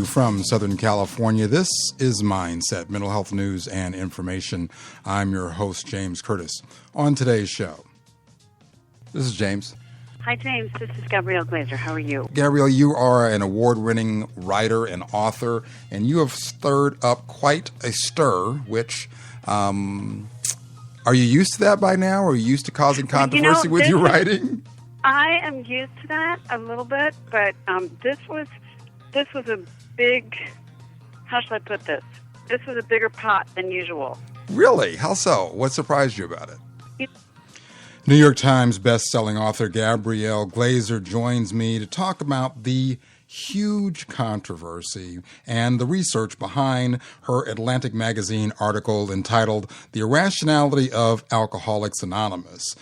from Southern California. This is Mindset, mental health news and information. I'm your host, James Curtis. On today's show, this is James. Hi, James. This is Gabrielle Glazer. How are you? Gabrielle, you are an award-winning writer and author, and you have stirred up quite a stir, which, are you used to that by now? Or are you used to causing controversy with your writing? I am used to that a little bit, but this was a big, how should I put this? This was a bigger pot than usual. Really? How so? What surprised you about it? New York Times best-selling author Gabrielle Glazer joins me to talk about the huge controversy and the research behind her Atlantic Magazine article entitled The Irrationality of Alcoholics Anonymous.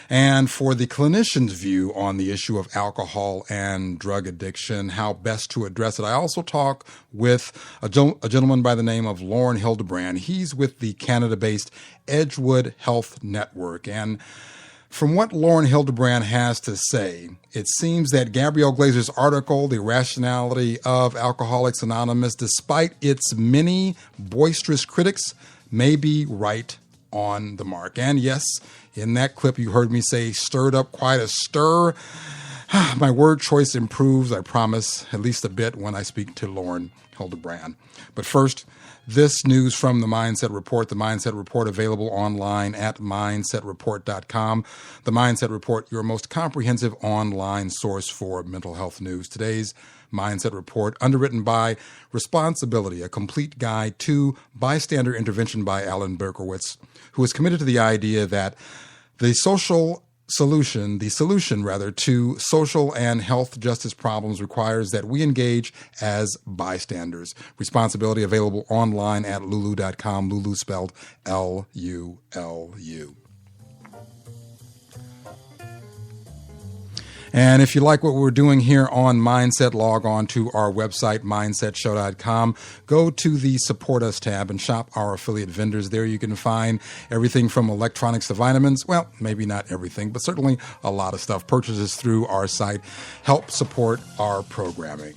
And for the clinician's view on the issue of alcohol and drug addiction, how best to address it, I also talk with a gentleman by the name of Lauren Hildebrand. He's with the Canada-based Edgewood Health Network. And from what Lauren Hildebrand has to say, it seems that Gabrielle Glazer's article, The Irrationality of Alcoholics Anonymous, despite its many boisterous critics, may be right on the mark. And yes, in that clip you heard me say stirred up quite a stir. My word choice improves, I promise, at least a bit when I speak to Lauren Hildebrand. But first, this news from the Mindset Report. The Mindset Report available online at mindsetreport.com. The Mindset Report, your most comprehensive online source for mental health news. Today's Mindset Report, underwritten by Responsibility, a complete guide to bystander intervention by Alan Berkowitz, who is committed to the idea that the solution to social and health justice problems requires that we engage as bystanders. Responsibility available online at lulu.com, Lulu spelled L-U-L-U. And if you like what we're doing here on Mindset, log on to our website, mindsetshow.com. Go to the Support Us tab and shop our affiliate vendors. There you can find everything from electronics to vitamins. Well, maybe not everything, but certainly a lot of stuff. Purchases through our site help support our programming.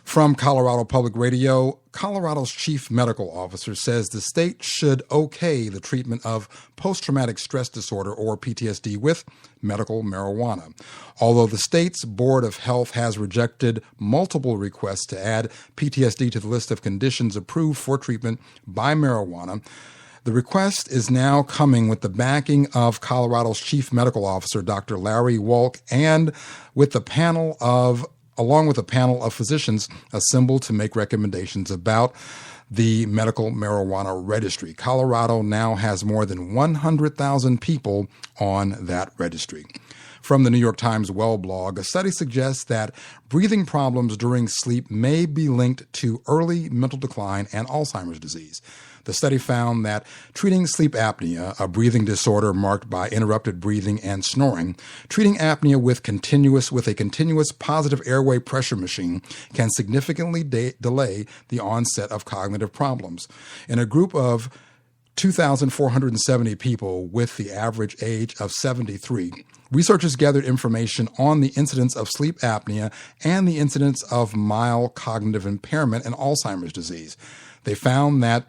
From Colorado Public Radio, Colorado's chief medical officer says the state should okay the treatment of post-traumatic stress disorder, or PTSD, with medical marijuana. Although the state's Board of Health has rejected multiple requests to add PTSD to the list of conditions approved for treatment by marijuana, the request is now coming with the backing of Colorado's chief medical officer, Dr. Larry Wolk, and along with a panel of physicians assembled to make recommendations about the medical marijuana registry. Colorado now has more than 100,000 people on that registry. From the New York Times Well blog, a study suggests that breathing problems during sleep may be linked to early mental decline and Alzheimer's disease. The study found that treating sleep apnea, a breathing disorder marked by interrupted breathing and snoring, treating apnea with a continuous positive airway pressure machine can significantly delay the onset of cognitive problems. In a group of 2,470 people with the average age of 73, researchers gathered information on the incidence of sleep apnea and the incidence of mild cognitive impairment and Alzheimer's disease. They found that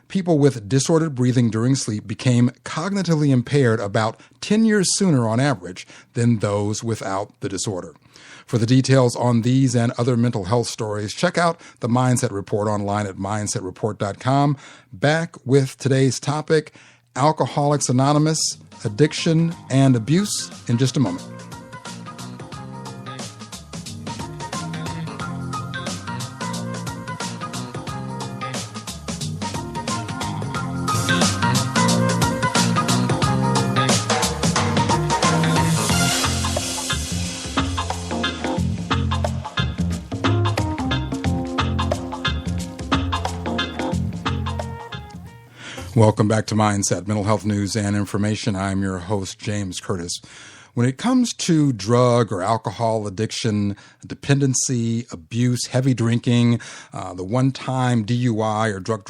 people with disordered breathing during sleep became cognitively impaired about 10 years sooner on average than those without the disorder. For the details on these and other mental health stories, check out the Mindset Report online at mindsetreport.com. Back with today's topic, Alcoholics Anonymous, addiction and abuse, in just a moment. Welcome back to Mindset, mental health news and information. I'm your host, James Curtis. When it comes to drug or alcohol addiction, dependency, abuse, heavy drinking, the one-time DUI or drunk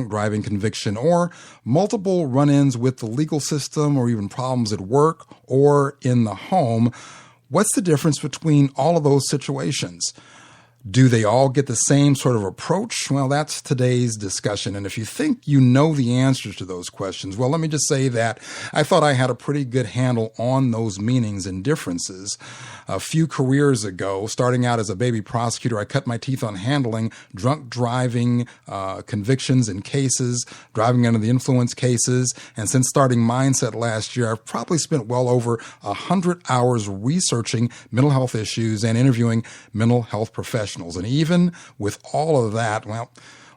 driving conviction, or multiple run-ins with the legal system, or even problems at work or in the home, what's the difference between all of those situations? Do they all get the same sort of approach? Well, that's today's discussion. And if you think you know the answers to those questions, well, let me just say that I thought I had a pretty good handle on those meanings and differences. A few careers ago, starting out as a baby prosecutor, I cut my teeth on handling drunk driving convictions and cases, driving under the influence cases. And since starting Mindset last year, I've probably spent well over 100 hours researching mental health issues and interviewing mental health professionals. And even with all of that, well,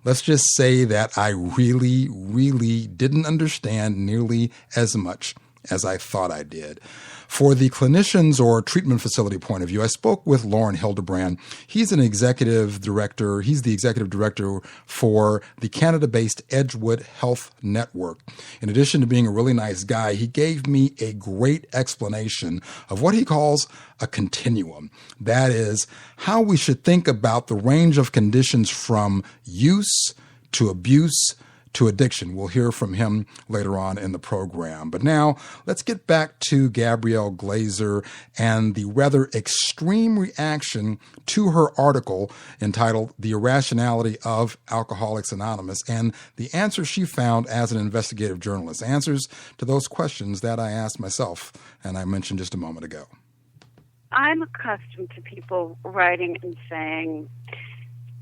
let's just say that I really, really didn't understand nearly as much as I thought I did. For the clinicians or treatment facility point of view, I spoke with Lauren Hildebrand. He's the executive director for the Canada-based Edgewood Health Network. In addition to being a really nice guy, he gave me a great explanation of what he calls a continuum. That is how we should think about the range of conditions from use to abuse to addiction. We'll hear from him later on in the program. But now let's get back to Gabrielle Glaser and the rather extreme reaction to her article entitled The Irrationality of Alcoholics Anonymous and the answers she found as an investigative journalist. Answers to those questions that I asked myself and I mentioned just a moment ago. I'm accustomed to people writing and saying,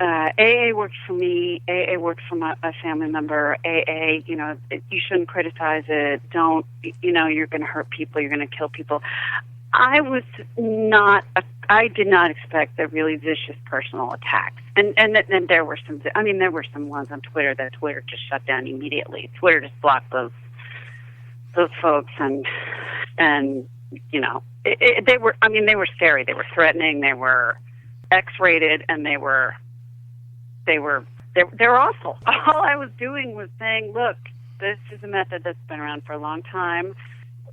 AA worked for me, AA worked for a family member, AA, you shouldn't criticize it, don't, you're going to hurt people, you're going to kill people. I did not expect the really vicious personal attacks. And there were some ones on Twitter that Twitter just shut down immediately. Twitter just blocked those folks and they were scary, they were threatening, they were X-rated, and they were awful. All I was doing was saying, look, this is a method that's been around for a long time.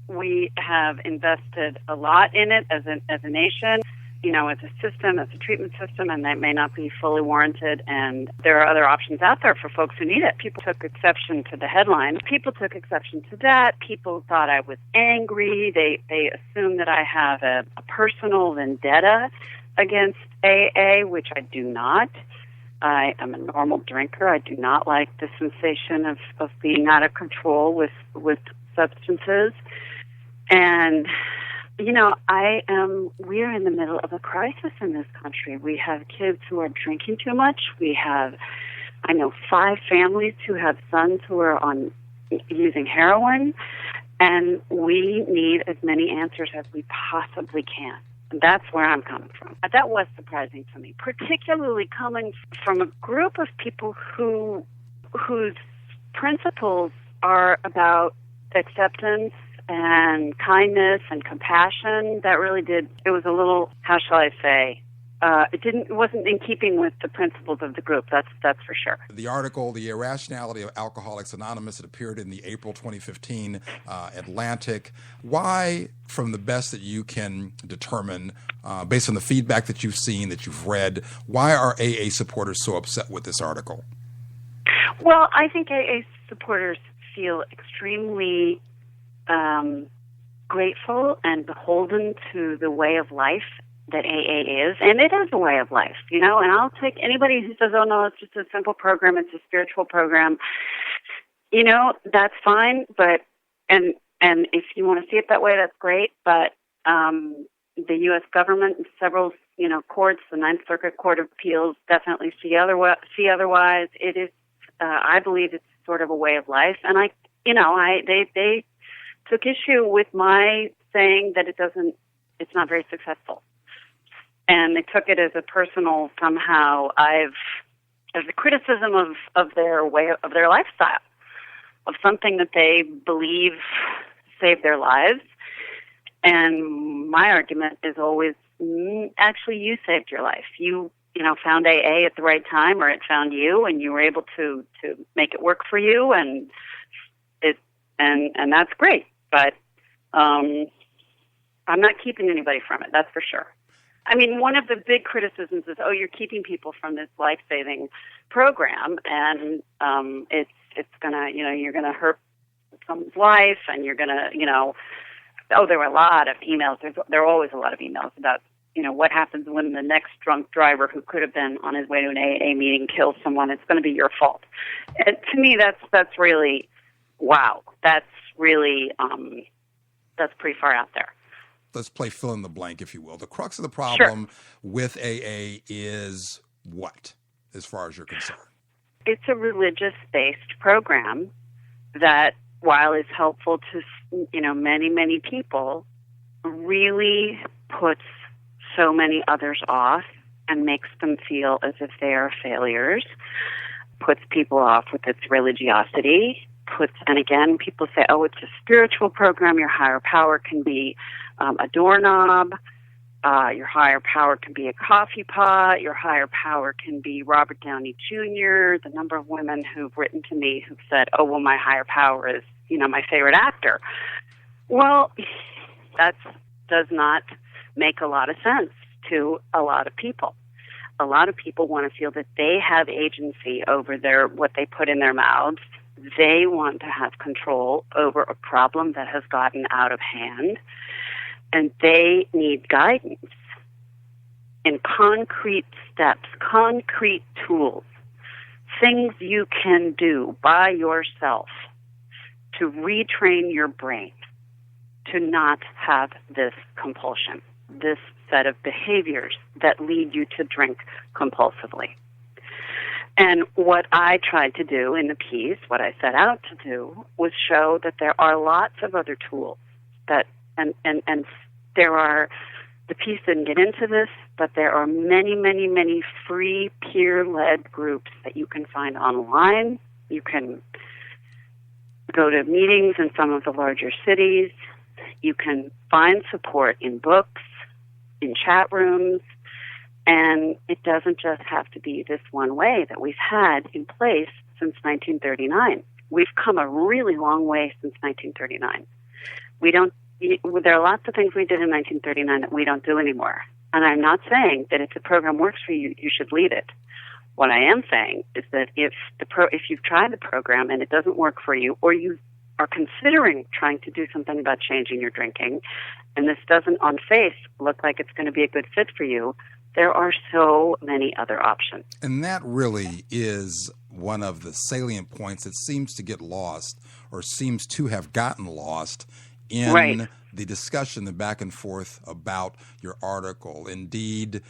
We have invested a lot in it as a nation, as a system, as a treatment system, and that may not be fully warranted. And there are other options out there for folks who need it. People took exception to the headline. People took exception to that. People thought I was angry. They assumed that I have a personal vendetta against AA, which I do not. I am a normal drinker. I do not like the sensation of being out of control with substances. And, we're in the middle of a crisis in this country. We have kids who are drinking too much. I know 5 families who have sons who are using heroin. And we need as many answers as we possibly can. That's where I'm coming from. That was surprising to me, particularly coming from a group of people whose principles are about acceptance and kindness and compassion. That really it was a little, how shall I say, it wasn't in keeping with the principles of the group. That's for sure. The article, The Irrationality of Alcoholics Anonymous, it appeared in the April 2015 Atlantic. Why, from the best that you can determine, based on the feedback that you've seen, that you've read, why are AA supporters so upset with this article? Well, I think AA supporters feel extremely grateful and beholden to the way of life that AA is, and it is a way of life, and I'll take anybody who says, oh no, it's just a simple program, it's a spiritual program, that's fine, but, and if you want to see it that way, that's great, but the U.S. government and several, courts, the Ninth Circuit Court of Appeals definitely see otherwise. It is, I believe it's sort of a way of life, and they took issue with my saying that it's not very successful. And they took it as a personal, somehow, as a criticism of their their lifestyle, of something that they believe saved their lives. And my argument is always, actually, you saved your life. You found AA at the right time, or it found you, and you were able to make it work for you, and that's great. But I'm not keeping anybody from it, that's for sure. I mean, one of the big criticisms is, you're keeping people from this life-saving program, and it's gonna, you're gonna hurt someone's life, and you're gonna, there were a lot of emails. There are always a lot of emails about what happens when the next drunk driver who could have been on his way to an AA meeting kills someone? It's going to be your fault. And to me, that's really, wow. That's really, that's pretty far out there. Let's play fill in the blank, if you will. The crux of the problem with AA is what, as far as you're concerned? It's a religious-based program that, while it's helpful to, many, many people, really puts so many others off and makes them feel as if they are failures, puts people off with its religiosity, and again, people say, oh, it's a spiritual program, your higher power can be a doorknob, your higher power can be a coffee pot, your higher power can be Robert Downey Jr., the number of women who've written to me who've said, oh, well, my higher power is, my favorite actor. Well, that does not make a lot of sense to a lot of people. A lot of people want to feel that they have agency over what they put in their mouths. They want to have control over a problem that has gotten out of hand, and they need guidance in concrete steps, concrete tools, things you can do by yourself to retrain your brain to not have this compulsion, this set of behaviors that lead you to drink compulsively. And what I tried to do in the piece, what I set out to do, was show that there are lots of other tools that, and there are, the piece didn't get into this, but there are many, many, many free peer-led groups that you can find online. You can go to meetings in some of the larger cities. You can find support in books, in chat rooms, and it doesn't just have to be this one way that we've had in place since 1939. We've come a really long way since 1939. There are lots of things we did in 1939 that we don't do anymore. And I'm not saying that if the program works for you, you should leave it. What I am saying is that if you've tried the program and it doesn't work for you, or you are considering trying to do something about changing your drinking, and this doesn't on face look like it's going to be a good fit for you, there are so many other options. And that really is one of the salient points that seems to get lost, or seems to have gotten lost in the discussion, the back and forth about your article. Indeed,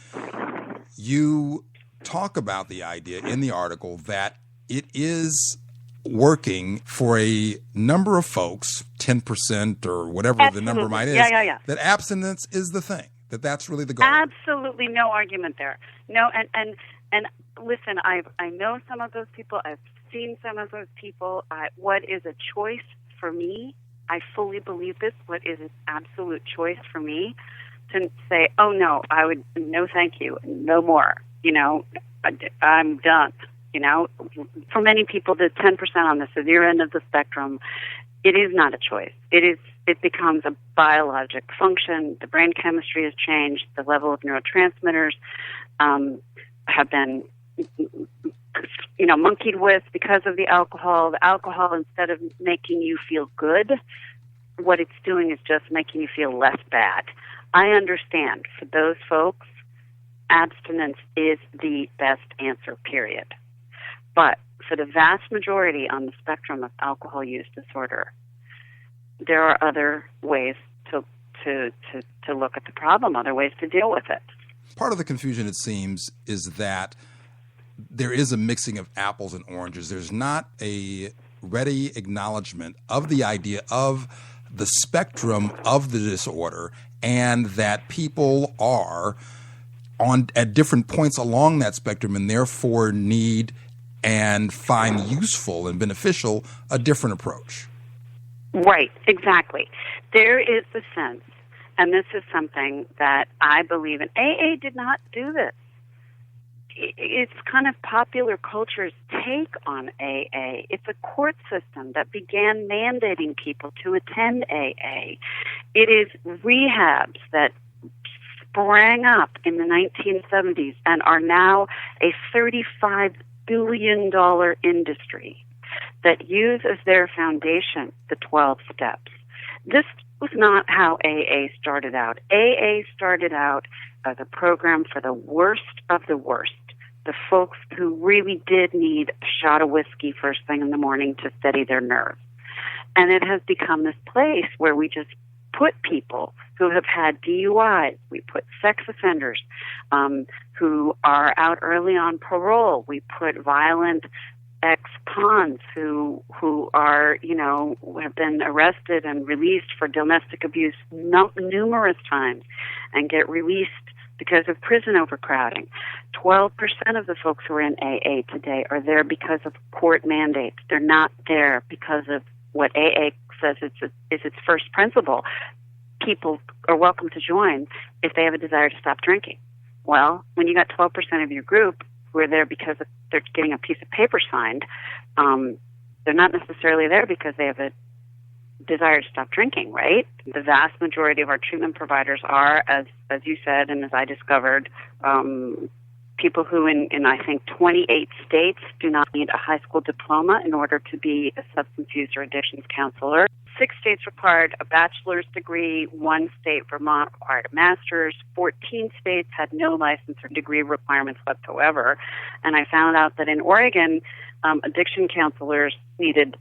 you talk about the idea in the article that it is working for a number of folks, 10% or whatever the number might is, that abstinence is the thing. That's really the goal. Absolutely no argument there. No, and listen, I know some of those people. I've seen some of those people. What is a choice for me? I fully believe this. What is an absolute choice for me to say, oh no, no, thank you, no more. I'm done. For many people, the 10% on the severe end of the spectrum, it is not a choice. It becomes a biologic function. The brain chemistry has changed. The level of neurotransmitters have been, monkeyed with because of the alcohol. The alcohol, instead of making you feel good, what it's doing is just making you feel less bad. I understand. For those folks, abstinence is the best answer, period. But for the vast majority on the spectrum of alcohol use disorder, there are other ways to look at the problem, other ways to deal with it. Part of the confusion, it seems, is that there is a mixing of apples and oranges. There's not a ready acknowledgement of the idea of the spectrum of the disorder, and that people are at different points along that spectrum and therefore need and find useful and beneficial a different approach. Right, exactly. There is the sense, and this is something that I believe in. AA did not do this. It's kind of popular culture's take on AA. It's a court system that began mandating people to attend AA. It is rehabs that sprang up in the 1970s and are now a $35 billion industry that use as their foundation the 12 steps. This was not how AA started out. AA started out as a program for the worst of the worst, the folks who really did need a shot of whiskey first thing in the morning to steady their nerves. And it has become this place where we just put people who have had DUIs, we put sex offenders who are out early on parole, we put violent ex-cons who are, have been arrested and released for domestic abuse numerous times and get released because of prison overcrowding. 12% of the folks who are in AA today are there because of court mandates. They're not there because of what AA says is its first principle. People are welcome to join if they have a desire to stop drinking. Well, when you got 12% of your group who are there because they're getting a piece of paper signed, they're not necessarily there because they have a desire to stop drinking, right? The vast majority of our treatment providers are, as you said and as I discovered, people who in I think 28 states do not need a high school diploma in order to be a substance use or addictions counselor. 6 states required a bachelor's degree. 1 state, Vermont, required a master's. 14 states had no license or degree requirements whatsoever. And I found out that in Oregon, addiction counselors needed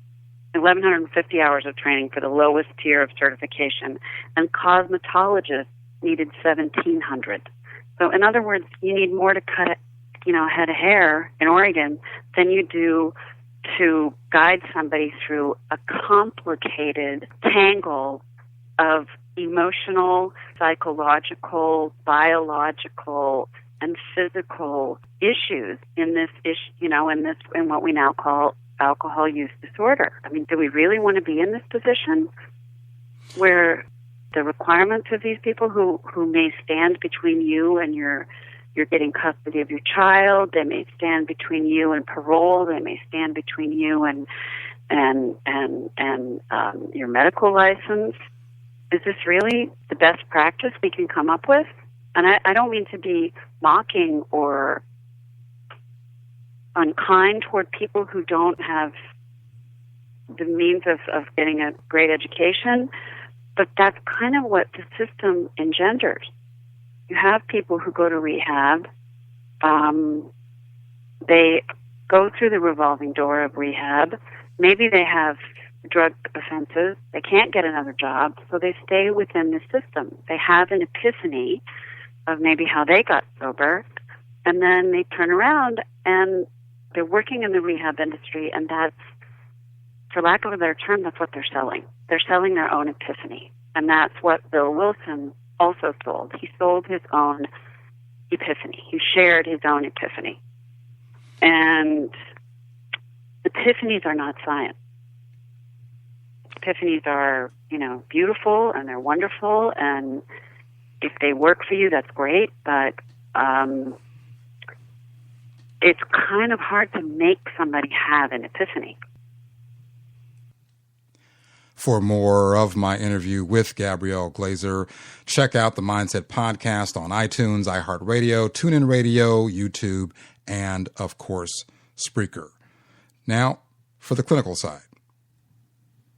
1,150 hours of training for the lowest tier of certification, and cosmetologists needed 1,700. So in other words, you need more to cut a head of hair in Oregon than you do to guide somebody through a complicated tangle of emotional, psychological, biological, and physical issues in what we now call alcohol use disorder. I mean, do we really want to be in this position where the requirements of these people who may stand between you and you're getting custody of your child, they may stand between you and parole, they may stand between you and your medical license? Is this really the best practice we can come up with? And I don't mean to be mocking or unkind toward people who don't have the means of getting a great education, but that's kind of what the system engenders. You have people who go to rehab. They go through the revolving door of rehab. Maybe they have drug offenses. They can't get another job, so they stay within the system. They have an epiphany of maybe how they got sober, and then they turn around and they're working in the rehab industry, and that's, for lack of a better term, that's what they're selling. They're selling their own epiphany, and that's what Bill Wilson also sold. He sold his own epiphany. He shared his own epiphany. And epiphanies are not science. Epiphanies are, beautiful, and they're wonderful, and if they work for you, that's great, but it's kind of hard to make somebody have an epiphany. For more of my interview with Gabrielle Glazer, check out the Mindset Podcast on iTunes, iHeartRadio, TuneIn Radio, YouTube, and, of course, Spreaker. Now, for the clinical side.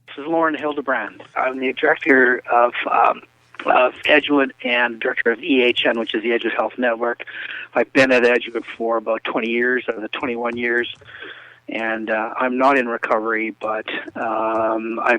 This is Lauren Hildebrand. I'm the director of Edgewood and director of EHN, which is the Edgewood Health Network. I've been at Edgewood for about 20 years, out of the 21 years. And I'm not in recovery, but I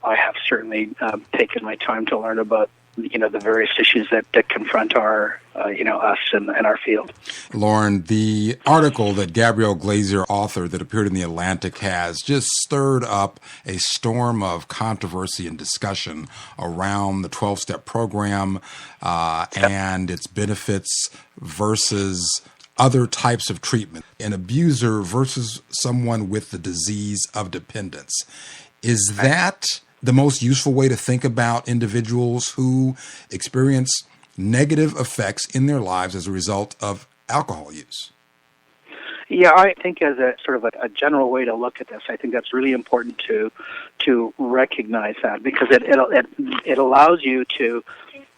have certainly taken my time to learn about the various issues that confront our us and our field. Lauren, the article that Gabrielle Glazer authored that appeared in The Atlantic has just stirred up a storm of controversy and discussion around the 12-step program and its benefits versus other types of treatment, an abuser versus someone with the disease of dependence. Is that the most useful way to think about individuals who experience negative effects in their lives as a result of alcohol use? Yeah, I think as a sort of a general way to look at this, I think that's really important to recognize that, because it allows you to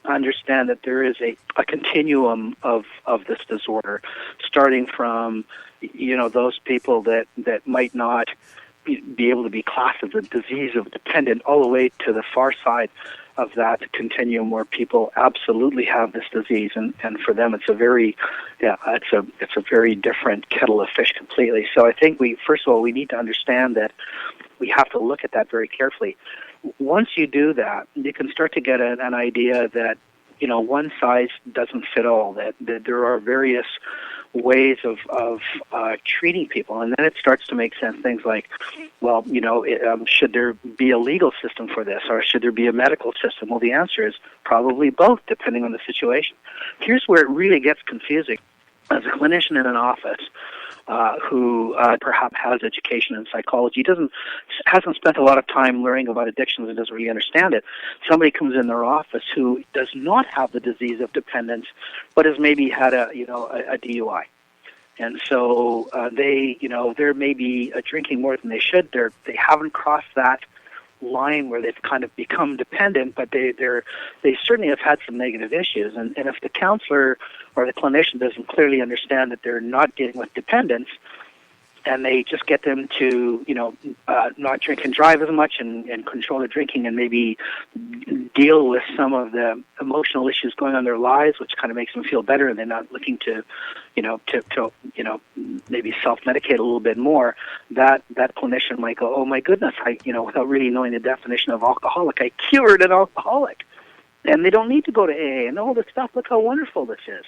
understand that there is a continuum of this disorder, starting from those people that might not be able to be classed as a disease of dependent, all the way to the far side that continuum where people absolutely have this disease, and for them it's a very different kettle of fish completely. So I think first of all we need to understand that we have to look at that very carefully. Once you do that, you can start to get an idea that, one size doesn't fit all, that there are various ways of treating people, and then it starts to make sense. Things like, well, should there be a legal system for this, or should there be a medical system? Well, the answer is probably both, depending on the situation. Here's where it really gets confusing. As a clinician in an office who perhaps has education in psychology, hasn't spent a lot of time learning about addictions and doesn't really understand it. Somebody comes in their office who does not have the disease of dependence, but has maybe had a DUI. And so they're maybe drinking more than they should. They haven't crossed that line where they've kind of become dependent, but they certainly have had some negative issues. And if the counselor or the clinician doesn't clearly understand that they're not dealing with dependence, and they just get them to, not drink and drive as much and control their drinking and maybe deal with some of the emotional issues going on in their lives, which kind of makes them feel better, and they're not looking to maybe self-medicate a little bit more, that clinician might go, oh my goodness, without really knowing the definition of alcoholic, I cured an alcoholic. And they don't need to go to AA and all this stuff. Look how wonderful this is.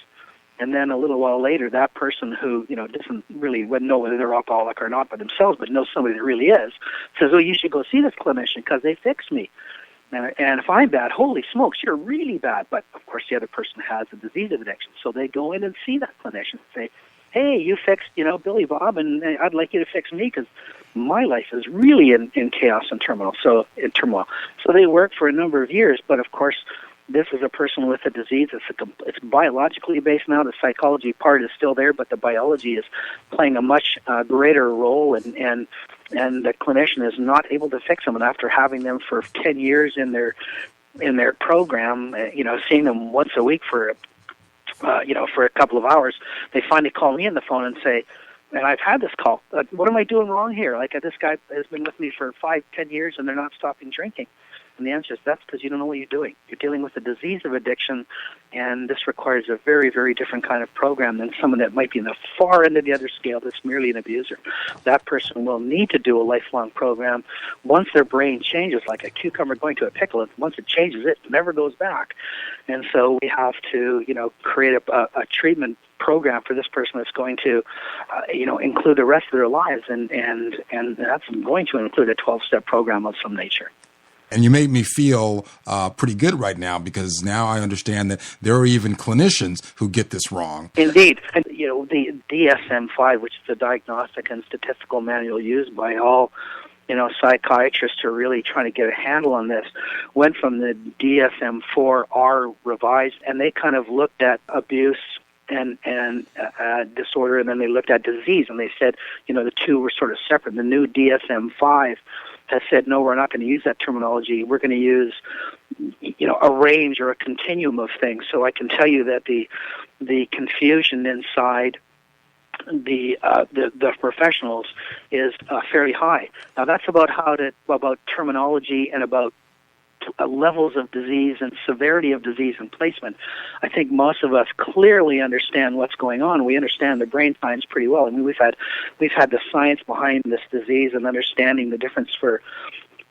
And then a little while later, that person who, doesn't really know whether they're alcoholic or not by themselves, but knows somebody that really is, says, oh, you should go see this clinician because they fixed me. And if I'm bad, holy smokes, you're really bad. But, of course, the other person has a disease of addiction. So they go in and see that clinician and say, hey, you fixed, Billy Bob, and I'd like you to fix me because my life is really in chaos and turmoil. So they work for a number of years, but, of course, this is a person with a disease. It's biologically based now. The psychology part is still there, but the biology is playing a much greater role, and the clinician is not able to fix them. And after having them for 10 years in their program, seeing them once a week for a couple of hours, they finally call me on the phone and say, and I've had this call, what am I doing wrong here? Like, this guy has been with me for 5-10 years, and they're not stopping drinking. And the answer is that's because you don't know what you're doing. You're dealing with a disease of addiction, and this requires a very, very different kind of program than someone that might be in the far end of the other scale that's merely an abuser. That person will need to do a lifelong program. Once their brain changes, like a cucumber going to a pickle, once it changes, it never goes back. And so we have to, create a treatment program for this person that's going to, include the rest of their lives, and that's going to include a 12-step program of some nature. And you made me feel pretty good right now, because now I understand that there are even clinicians who get this wrong. Indeed. And, the DSM-5, which is the Diagnostic and Statistical Manual used by all, psychiatrists who are really trying to get a handle on this, went from the DSM-4R revised, and they kind of looked at abuse and disorder, and then they looked at disease, and they said, the two were sort of separate. The new DSM-5 has said, no, we're not going to use that terminology. We're going to use, a range or a continuum of things. So I can tell you that the confusion inside the professionals is fairly high. Now that's about about terminology and about levels of disease and severity of disease and placement. I think most of us clearly understand what's going on. We understand the brain science pretty well. I mean, we've had the science behind this disease and understanding the difference for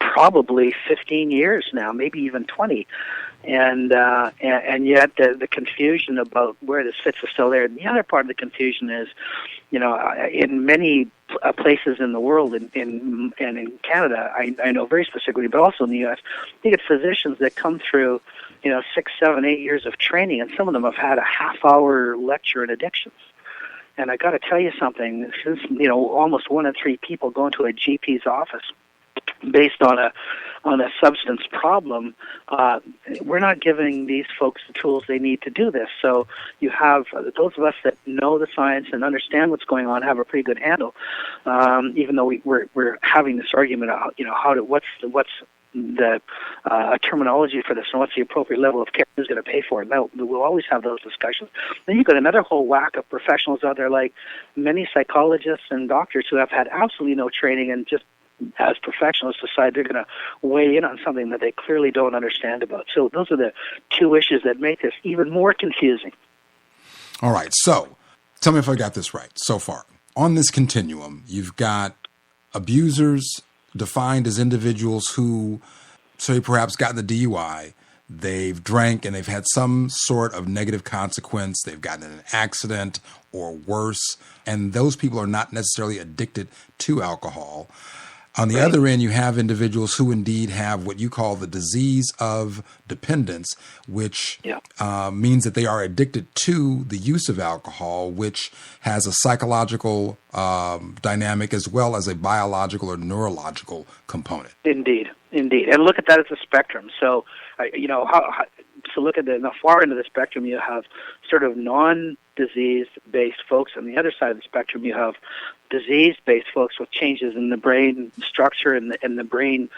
probably 15 years now, maybe even 20. And yet the confusion about where this fits is still there. And the other part of the confusion is, in many places in the world, and in Canada, I know very specifically, but also in the U.S., you get physicians that come through, 6, 7, 8 years of training, and some of them have had a half-hour lecture in addictions. And I got to tell you something. Since almost 1 in 3 people go into a GP's office based on a substance problem, we're not giving these folks the tools they need to do this. So you have those of us that know the science and understand what's going on have a pretty good handle. Even though we're having this argument about what's the terminology for this and what's the appropriate level of care, who's going to pay for it. Now, we'll always have those discussions. Then you've got another whole whack of professionals out there, like many psychologists and doctors who have had absolutely no training and just as professionals, decide they're going to weigh in on something that they clearly don't understand about. So those are the two issues that make this even more confusing. All right, so tell me if I got this right so far. On this continuum, you've got abusers defined as individuals who, say, perhaps gotten the DUI, they've drank and they've had some sort of negative consequence, they've gotten in an accident or worse, and those people are not necessarily addicted to alcohol. On the other end, you have individuals who indeed have what you call the disease of dependence, which means that they are addicted to the use of alcohol, which has a psychological dynamic as well as a biological or neurological component. Indeed. And look at that as a spectrum. So, so look at the far end of the spectrum, you have sort of non-disease-based folks. On the other side of the spectrum, you have disease-based folks with changes in the brain structure and the brain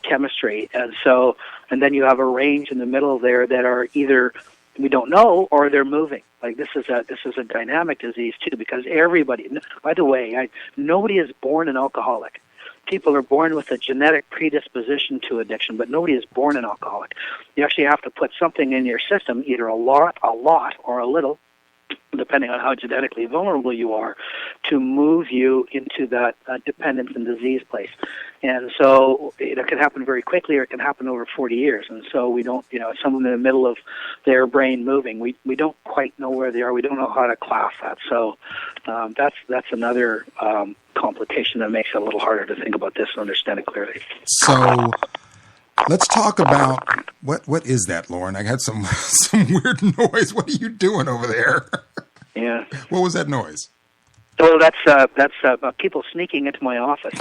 chemistry. And then you have a range in the middle there that are either we don't know or they're moving. Like this is a dynamic disease too, because everybody. By the way, nobody is born an alcoholic. People are born with a genetic predisposition to addiction, but nobody is born an alcoholic. You actually have to put something in your system, either a lot, or a little, depending on how genetically vulnerable you are, to move you into that dependence and disease place. And so it can happen very quickly, or it can happen over 40 years. And so we don't, someone in the middle of their brain moving, we don't quite know where they are. We don't know how to class that. So that's another complication that makes it a little harder to think about this and understand it clearly. So let's talk about what is that, Lauren? I had some weird noise. What are you doing over there? Yeah. What was that noise? So that's people sneaking into my office.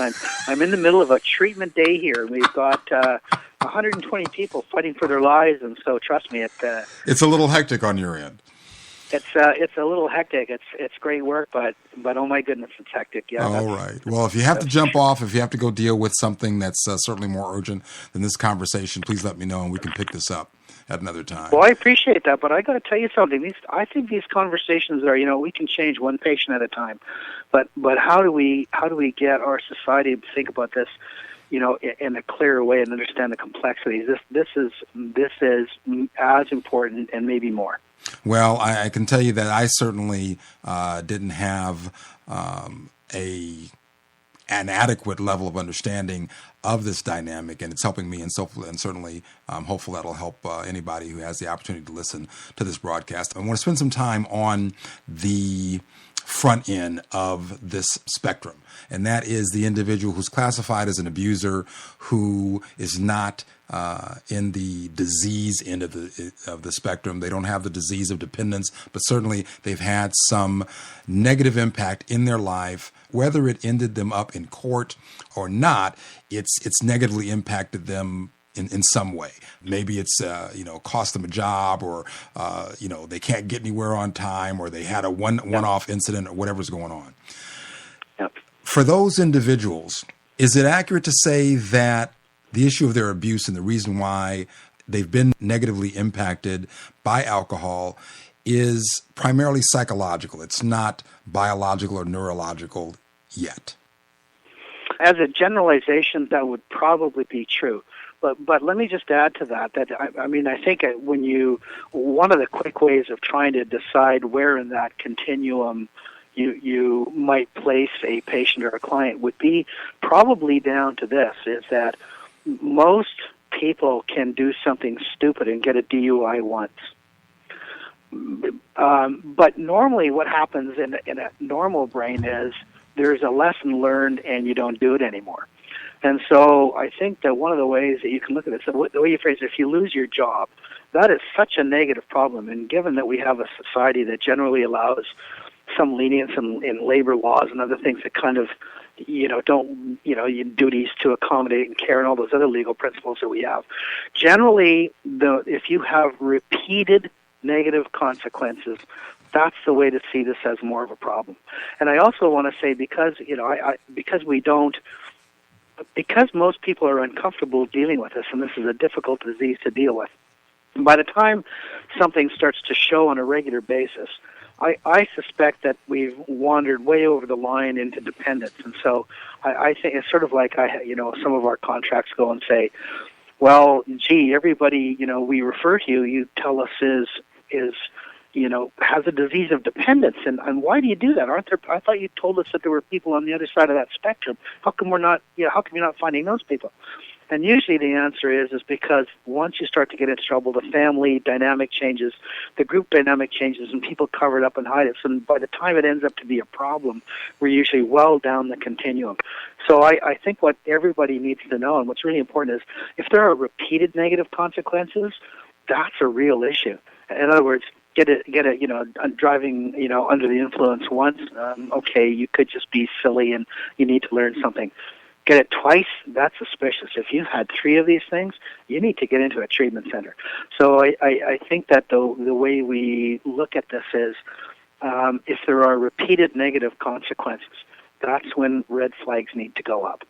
I'm in the middle of a treatment day here, and we've got 120 people fighting for their lives, and so trust me, it's a little hectic on your end. It's a little hectic. It's great work, but oh my goodness, it's hectic. Yeah. All right. Well, if you have to jump off, if you have to go deal with something that's certainly more urgent than this conversation, please let me know and we can pick this up at another time. Well, I appreciate that, but I got to tell you something. I think these conversations are, we can change one patient at a time, but how do we get our society to think about this, in a clearer way and understand the complexities? This is as important and maybe more. Well, I can tell you that I certainly didn't have an adequate level of understanding of this dynamic, and it's helping me, and certainly I'm hopeful that'll help anybody who has the opportunity to listen to this broadcast. I want to spend some time on the front end of this spectrum, and that is the individual who's classified as an abuser, who is not in the disease end of the spectrum. They don't have the disease of dependence, but certainly they've had some negative impact in their life. Whether it ended them up in court or not, it's negatively impacted them in some way. Maybe it's cost them a job, or they can't get anywhere on time, or they had a one-off incident, or whatever's going on. Yep. For those individuals, is it accurate to say that the issue of their abuse and the reason why they've been negatively impacted by alcohol is primarily psychological? It's not biological or neurological yet. As a generalization, that would probably be true. But let me just add to that I think one of the quick ways of trying to decide where in that continuum you might place a patient or a client would be probably down to this, is that most people can do something stupid and get a DUI once. But normally what happens in a normal brain is there's a lesson learned and you don't do it anymore. And so I think that one of the ways that you can look at it, so the way you phrase it, if you lose your job, that is such a negative problem. And given that we have a society that generally allows some lenience in labor laws and other things that kind of duties to accommodate and care and all those other legal principles that we have. Generally, if you have repeated negative consequences, that's the way to see this as more of a problem. And I also want to say, because most people are uncomfortable dealing with this, and this is a difficult disease to deal with, by the time something starts to show on a regular basis, I suspect that we've wandered way over the line into dependence, and so I think it's sort of like some of our contracts go and say, well, gee, everybody we refer to you tell us is has a disease of dependence, and why do you do that? Aren't there? I thought you told us that there were people on the other side of that spectrum. How come we're not? How come you're not finding those people? And usually the answer is because once you start to get into trouble, the family dynamic changes, the group dynamic changes, and people cover it up and hide it. So by the time it ends up to be a problem, we're usually well down the continuum. So I think what everybody needs to know, and what's really important, is if there are repeated negative consequences, that's a real issue. In other words, get it, driving, under the influence once, okay, you could just be silly and you need to learn something. Get it twice, that's suspicious. If you've had 3 of these things, you need to get into a treatment center. So I think that the way we look at this is if there are repeated negative consequences, that's when red flags need to go up.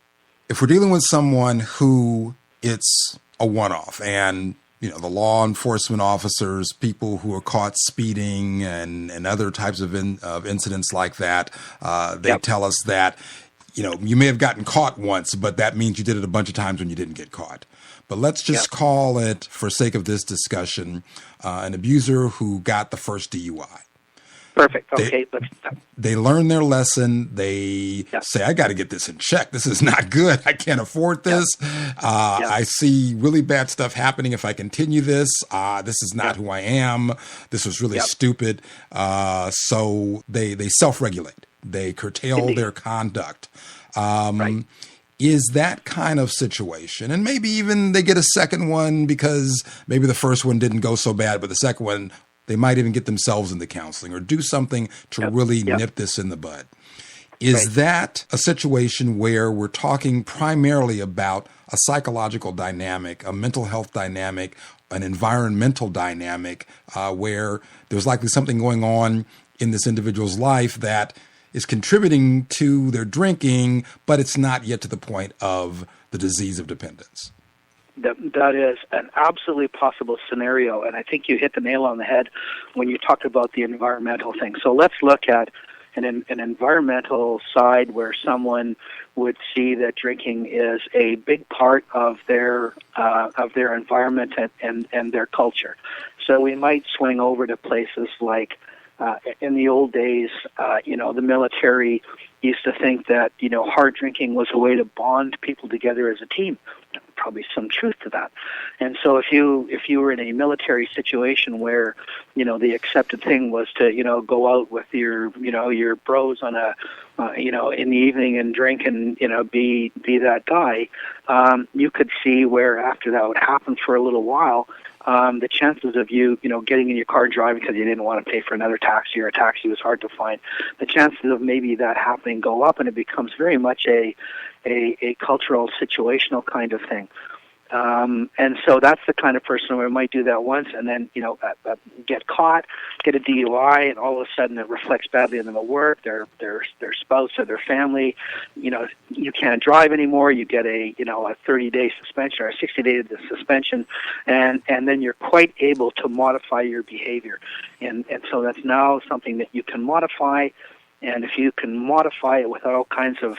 If we're dealing with someone who it's a one-off and the law enforcement officers, people who are caught speeding and other types of incidents like that, they tell us that you may have gotten caught once, but that means you did it a bunch of times when you didn't get caught. But let's just call it, for sake of this discussion, an abuser who got the first DUI. Perfect. Okay. They learn their lesson. They say, I got to get this in check. This is not good. I can't afford this. I see really bad stuff happening if I continue this. This is not who I am. This was really stupid. So they self-regulate. They curtail their conduct. Is that kind of situation, and maybe even they get a second one because maybe the first one didn't go so bad, but the second one, they might even get themselves into counseling or do something to really nip this in the bud. Is that a situation where we're talking primarily about a psychological dynamic, a mental health dynamic, an environmental dynamic, where there's likely something going on in this individual's life that is contributing to their drinking, but it's not yet to the point of the disease of dependence? That is an absolutely possible scenario, and I think you hit the nail on the head when you talked about the environmental thing. So let's look at an environmental side where someone would see that drinking is a big part of their environment and their culture. So we might swing over to places like in the old days, the military used to think that, hard drinking was a way to bond people together as a team. Probably some truth to that. And so if you were in a military situation where, the accepted thing was to, go out with your bros on in the evening and drink and, be that guy, you could see where after that would happen for a little while, the chances of you, getting in your car and driving because you didn't want to pay for another taxi or a taxi was hard to find, the chances of maybe that happening go up, and it becomes very much a cultural, situational kind of thing. And so that's the kind of person who might do that once and then, get caught, get a DUI, and all of a sudden it reflects badly on them at work, their spouse or their family. You can't drive anymore. You get a 30-day suspension or a 60-day suspension, and then you're quite able to modify your behavior. And so that's now something that you can modify, and if you can modify it without all kinds of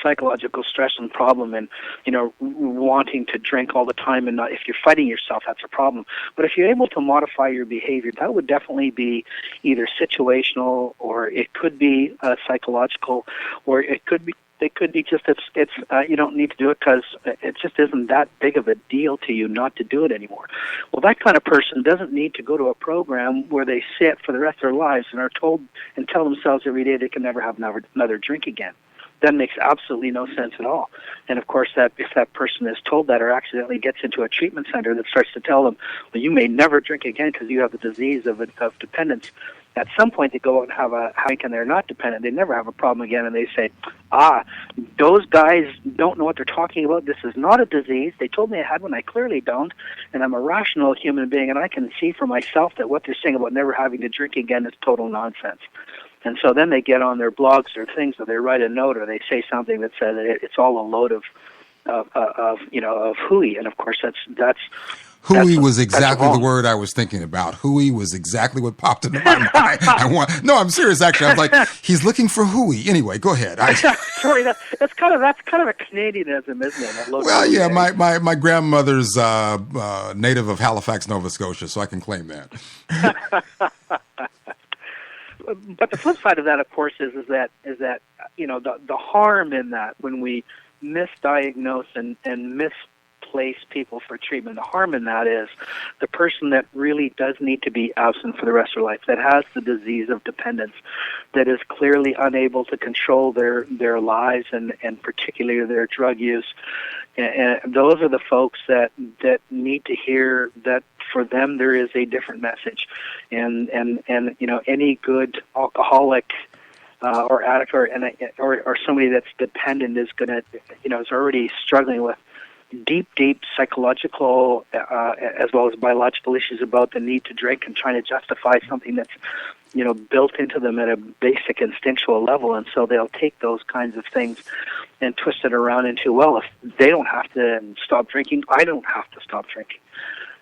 psychological stress and problem and wanting to drink all the time, and not, if you're fighting yourself, that's a problem. But if you're able to modify your behavior, that would definitely be either situational, or it could be psychological, or it could be just it's you don't need to do it because it just isn't that big of a deal to you not to do it anymore. Well, that kind of person doesn't need to go to a program where they sit for the rest of their lives and are told and tell themselves every day they can never have another drink again. That makes absolutely no sense at all. And of course, that if that person is told that or accidentally gets into a treatment center that starts to tell them, well, you may never drink again because you have the disease of dependence, at some point they go out and have a hike and they're not dependent. They never have a problem again, and they say, those guys don't know what they're talking about. This is not a disease. They told me I had one. I clearly don't. And I'm a rational human being, and I can see for myself that what they're saying about never having to drink again is total nonsense. And so then they get on their blogs or things, or they write a note, or they say something that says it's all a load of hooey. And of course, that's Hooey was exactly the word I was thinking about. Hooey was exactly what popped into my mind. No, I'm serious. Actually, I was like, he's looking for hooey. Anyway, go ahead. Sorry, that's kind of a Canadianism, isn't it? Well, yeah, my grandmother's native of Halifax, Nova Scotia, so I can claim that. But the flip side of that, of course, is that the harm in that when we misdiagnose and misplace people for treatment, the harm in that is the person that really does need to be absent for the rest of their life, that has the disease of dependence, that is clearly unable to control their lives and particularly their drug use. And those are the folks that need to hear that for them there is a different message, and any good alcoholic or addict or somebody that's dependent is is already struggling with deep psychological as well as biological issues about the need to drink and trying to justify something that's built into them at a basic instinctual level, and so they'll take those kinds of things and twist it around into, well, if they don't have to stop drinking, I don't have to stop drinking.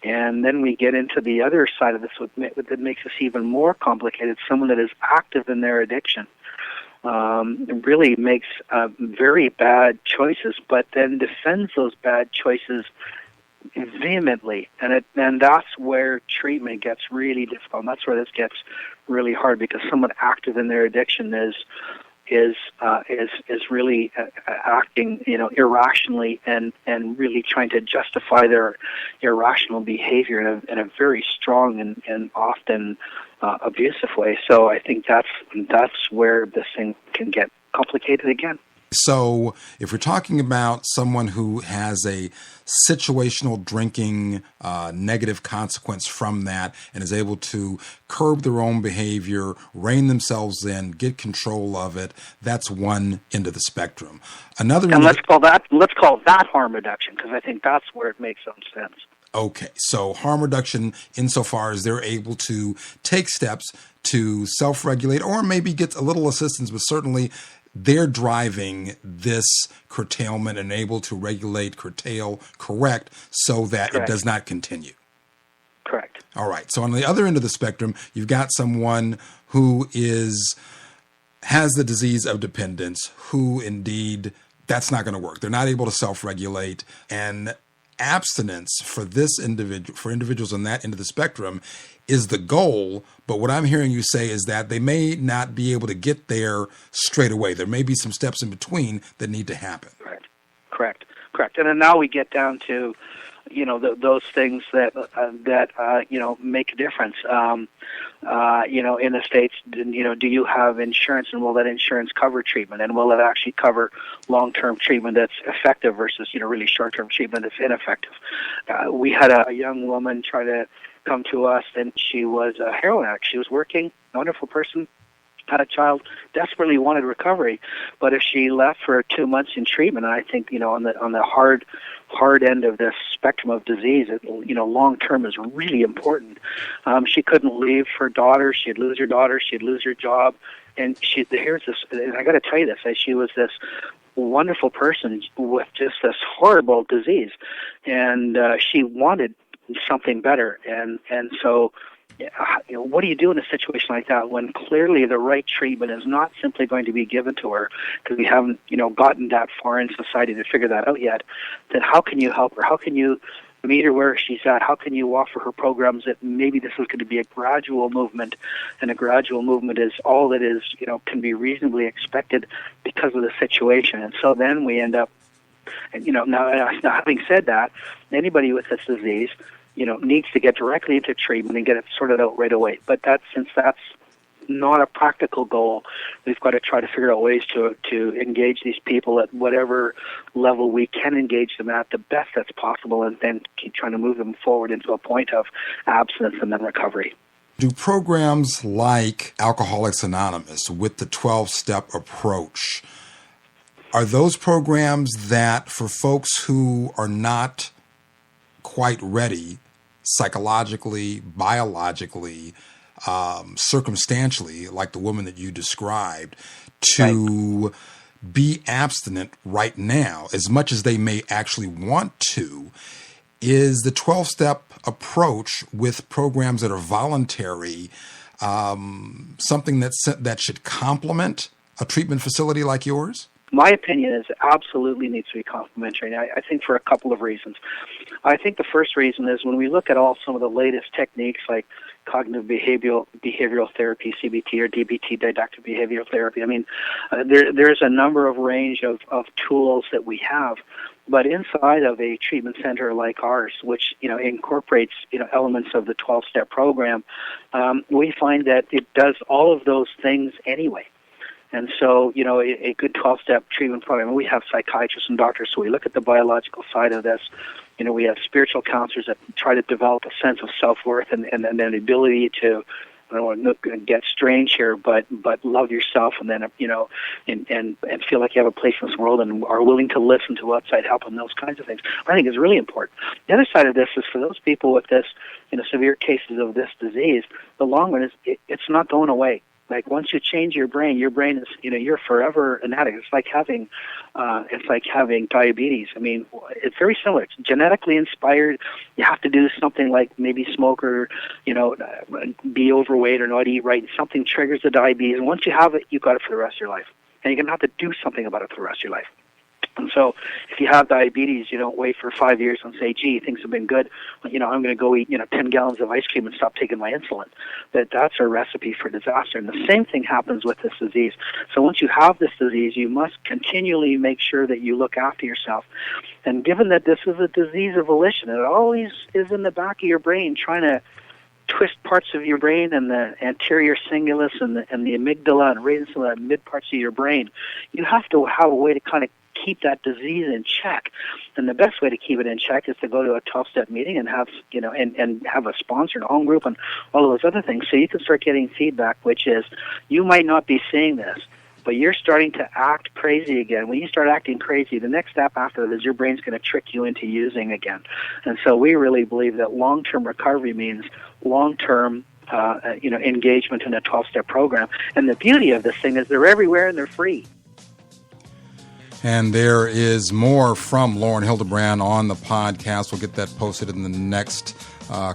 And then we get into the other side of this that makes this even more complicated. Someone that is active in their addiction really makes very bad choices, but then defends those bad choices vehemently, and that's where treatment gets really difficult. And that's where this gets really hard, because someone active in their addiction is really acting irrationally and really trying to justify their irrational behavior in a very strong and often abusive way. So I think that's where this thing can get complicated again. So if we're talking about someone who has a situational drinking negative consequence from that and is able to curb their own behavior, rein themselves in, get control of it, that's one end of the spectrum. Another, and let's call that harm reduction, because I think that's where it makes some sense. Okay, so harm reduction insofar as they're able to take steps to self-regulate or maybe get a little assistance, but certainly they're driving this curtailment and able to regulate, curtail, correct, so that Correct. It does not continue. Correct. All right. So on the other end of the spectrum, you've got someone who has the disease of dependence, who indeed that's not going to work. They're not able to self-regulate, and abstinence for individuals on that end of the spectrum is the goal. But what I'm hearing you say is that they may not be able to get there straight away. There may be some steps in between that need to happen. Correct. And then now we get down to, those things that make a difference. In the States, do you have insurance, and will that insurance cover treatment, and will it actually cover long-term treatment that's effective versus, really short-term treatment that's ineffective? We had a young woman try to come to us, and she was a heroin addict. She was working, wonderful person, had a child, desperately wanted recovery, but if she left for 2 months in treatment, and I think on the hard end of this spectrum of disease, long term is really important. She couldn't leave her daughter. She'd lose her daughter. She'd lose her job, and here's this. And I got to tell you this: she was this wonderful person with just this horrible disease, and she wanted something better, and so. What do you do in a situation like that when clearly the right treatment is not simply going to be given to her because we haven't, gotten that far in society to figure that out yet? Then how can you help her? How can you meet her where she's at? How can you offer her programs that maybe this is going to be a gradual movement, and a gradual movement is all that is, can be reasonably expected because of the situation. And so then we end up, now having said that, anybody with this disease, needs to get directly into treatment and get it sorted out right away. But since that's not a practical goal, we've got to try to figure out ways to engage these people at whatever level we can engage them at the best that's possible, and then keep trying to move them forward into a point of abstinence and then recovery. Do programs like Alcoholics Anonymous with the 12-step approach, are those programs that for folks who are not quite ready psychologically, biologically, circumstantially, like the woman that you described, to be abstinent right now, as much as they may actually want to, Is the 12-step approach with programs that are voluntary something that should complement a treatment facility like yours? My opinion is it absolutely needs to be complementary. I think for a couple of reasons. I think the first reason is when we look at some of the latest techniques like cognitive behavioral therapy, CBT or DBT, didactic behavioral therapy. I mean, there's a number of range of tools that we have, but inside of a treatment center like ours, which incorporates elements of the 12-step program, we find that it does all of those things anyway. And so, a good 12-step treatment program, we have psychiatrists and doctors, so we look at the biological side of this. We have spiritual counselors that try to develop a sense of self-worth and then the ability to, I don't want to get strange here, but love yourself and then, and feel like you have a place in this world and are willing to listen to outside help and those kinds of things. I think is really important. The other side of this is for those people with this, severe cases of this disease, the long run is it's not going away. Like once you change your brain is, you're forever an addict. It's like having diabetes. I mean, it's very similar. It's genetically inspired. You have to do something like maybe smoke or, be overweight or not eat right. Something triggers the diabetes. And once you have it, you've got it for the rest of your life. And you're going to have to do something about it for the rest of your life. And so if you have diabetes, you don't wait for 5 years and say, gee, things have been good. I'm going to go eat, 10 gallons of ice cream and stop taking my insulin. That's a recipe for disaster. And the same thing happens with this disease. So once you have this disease, you must continually make sure that you look after yourself. And given that this is a disease of volition, it always is in the back of your brain trying to twist parts of your brain and the anterior cingulus and the amygdala and raise some of the mid parts of your brain. You have to have a way to kind of keep that disease in check. And the best way to keep it in check is to go to a 12-step meeting and have, and have a sponsored home group and all of those other things so you can start getting feedback, which is you might not be seeing this, but you're starting to act crazy again. When you start acting crazy, the next step after that is your brain's going to trick you into using again. And so we really believe that long-term recovery means long-term engagement in a 12-step program. And the beauty of this thing is they're everywhere and they're free. And there is more from Lauren Hildebrand on the podcast. We'll get that posted in the next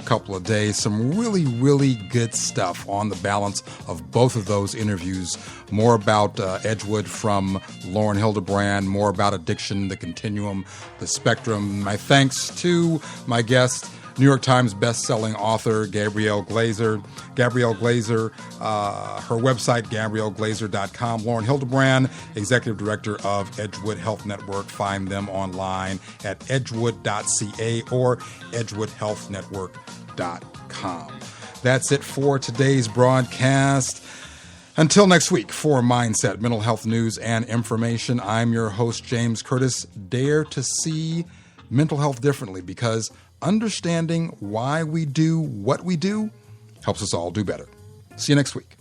couple of days. Some really, really good stuff on the balance of both of those interviews. More about Edgewood from Lauren Hildebrand, more about addiction, the continuum, the spectrum. My thanks to my guest, New York Times best-selling author Gabrielle Glaser. Gabrielle Glaser, her website, GabrielleGlaser.com. Lauren Hildebrand, Executive Director of Edgewood Health Network. Find them online at edgewood.ca or edgewoodhealthnetwork.com. That's it for today's broadcast. Until next week, for Mindset, mental health news and information, I'm your host, James Curtis. Dare to see mental health differently, because understanding why we do what we do helps us all do better. See you next week.